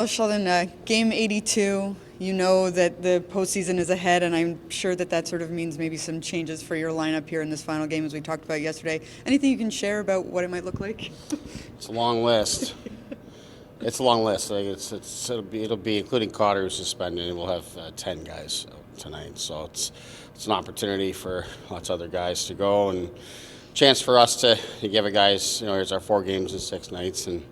Well, Sheldon, game 82, you know that the postseason is ahead, and I'm sure that that sort of means maybe some changes for your lineup here in this final game, as we talked about yesterday. Anything you can share about what it might look like? It's a long list. It's a long list. Like it'll be including Cotter who's suspended, and we'll have 10 guys out tonight. So it's an opportunity for lots of other guys to go and chance for us to give a guys. Here's our 4 games in 6 nights, and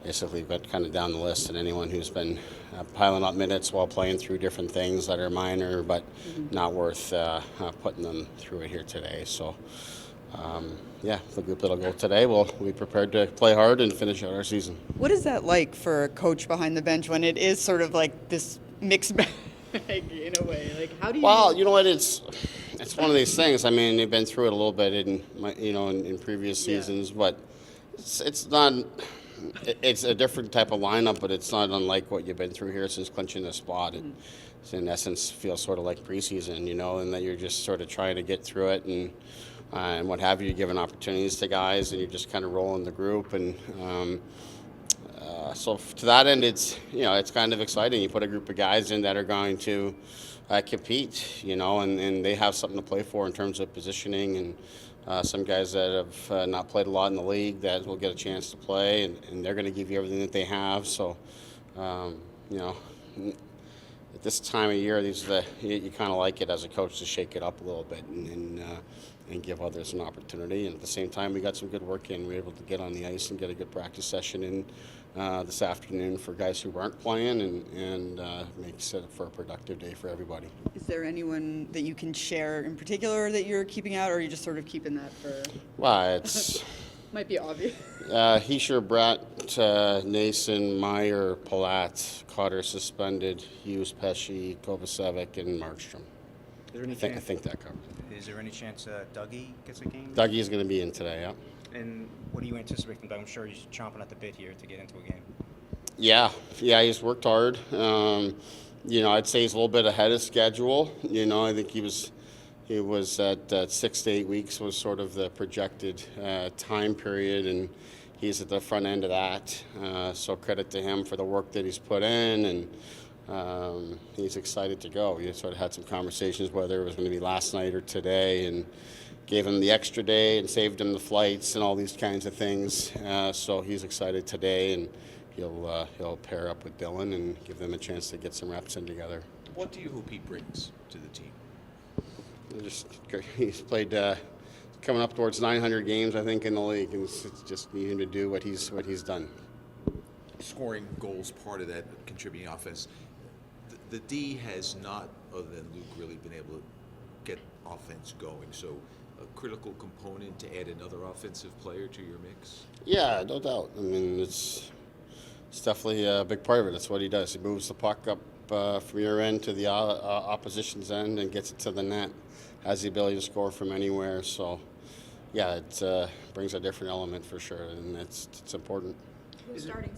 basically got kind of down the list, and anyone who's been piling up minutes while playing through different things that are minor but not worth putting them through it here today. So. The group that'll go today will be prepared to play hard and finish out our season. What is that like for a coach behind the bench when it is sort of like this mixed bag in a way? Like, how do you? Well, you know what? It's one of these things. I mean, they've been through it a little bit in previous seasons, but it's not. It's a different type of lineup, but it's not unlike what you've been through here since clinching the spot. It's in essence feels sort of like preseason, and that you're just sort of trying to get through it and what have you. You're giving opportunities to guys, and you're just kind of rolling the group. And so to that end, it's kind of exciting. You put a group of guys in that are going to compete, and they have something to play for in terms of positioning. And some guys that have not played a lot in the league that will get a chance to play, and they're going to give you everything that they have. So, at this time of year, you kind of like it as a coach to shake it up a little bit and give others an opportunity. And at the same time, we got some good work in. We were able to get on the ice and get a good practice session in this afternoon for guys who weren't playing, and makes it for a productive day for everybody. Is there anyone that you can share in particular that you're keeping out, or are you just sort of keeping that for? Well, it's Might be obvious. Heischer, Bratt, Nason, Meyer, Palat, Cotter suspended, Hughes, Pesci, Kovacevic, and Markstrom. I think that covers it. Is there any chance Dougie gets a game? Dougie is going to be in today, yeah. And what do you anticipate from Doug? I'm sure he's chomping at the bit here to get into a game. Yeah, he's worked hard. I'd say he's a little bit ahead of schedule. I think he was at 6 to 8 weeks was sort of the projected time period, and he's at the front end of that. So credit to him for the work that he's put in, and he's excited to go. We sort of had some conversations whether it was going to be last night or today, and gave him the extra day and saved him the flights and all these kinds of things. So he's excited today, and he'll pair up with Dylan and give them a chance to get some reps in together. What do you hope he brings to the team? He's played coming up towards 900 games, I think, in the league, and it's just need him to do what he's done. Scoring goals, part of that contributing offense. The D has not, other than Luke, really been able to get offense going. So a critical component to add another offensive player to your mix? Yeah, no doubt. I mean, it's definitely a big part of it. That's what he does. He moves the puck up from your end to the opposition's end and gets it to the net. Has the ability to score from anywhere. So, yeah, it brings a different element for sure, and it's important. Who's starting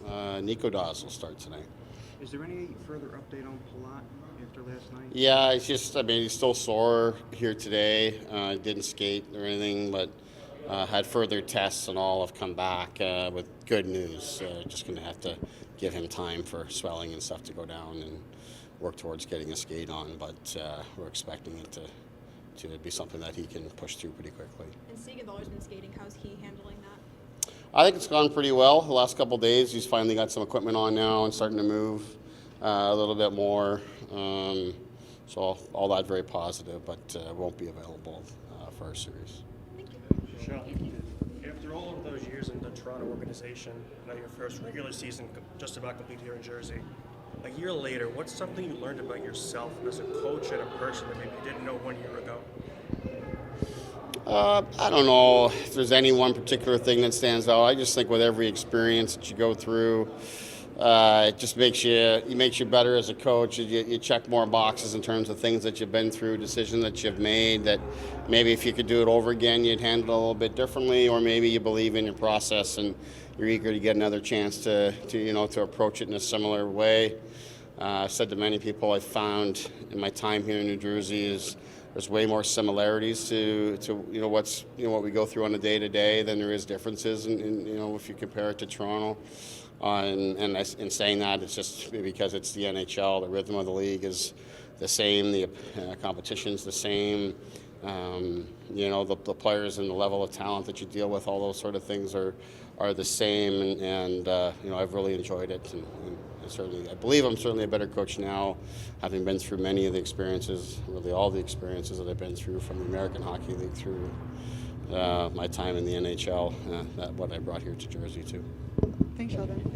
tonight? Nico Dawes will start tonight. Is there any further update on Palat after last night? Yeah, he's still sore here today. Didn't skate or anything, but had further tests and all have come back with good news. Just going to have to give him time for swelling and stuff to go down and work towards getting a skate on, but we're expecting it to be something that he can push through pretty quickly. And Seagan's always been skating. How's he handling that? I think it's gone pretty well. The last couple of days, he's finally got some equipment on now and starting to move a little bit more. So all that very positive, but won't be available for our series. Sheldon, after all of those years in the Toronto organization, now your first regular season just about complete here in Jersey, a year later, what's something you learned about yourself as a coach and a person that maybe you didn't know 1 year ago? I don't know if there's any one particular thing that stands out. I just think with every experience that you go through, it just makes you better as a coach. You check more boxes in terms of things that you've been through, decisions that you've made that maybe if you could do it over again, you'd handle it a little bit differently, or maybe you believe in your process and you're eager to get another chance to approach it in a similar way. I've said to many people I've found in my time here in New Jersey is there's way more similarities to what we go through on a day-to-day than there is differences in if you compare it to Toronto. in saying that, it's just because it's the NHL. The rhythm of the league is the same. The competition's the same. The players and the level of talent that you deal with, all those sort of things are the same. And I've really enjoyed it. And certainly, I believe I'm certainly a better coach now, having been through many of the experiences, really all the experiences that I've been through, from the American Hockey League through my time in the NHL, what I brought here to Jersey too. Thanks, Sheldon.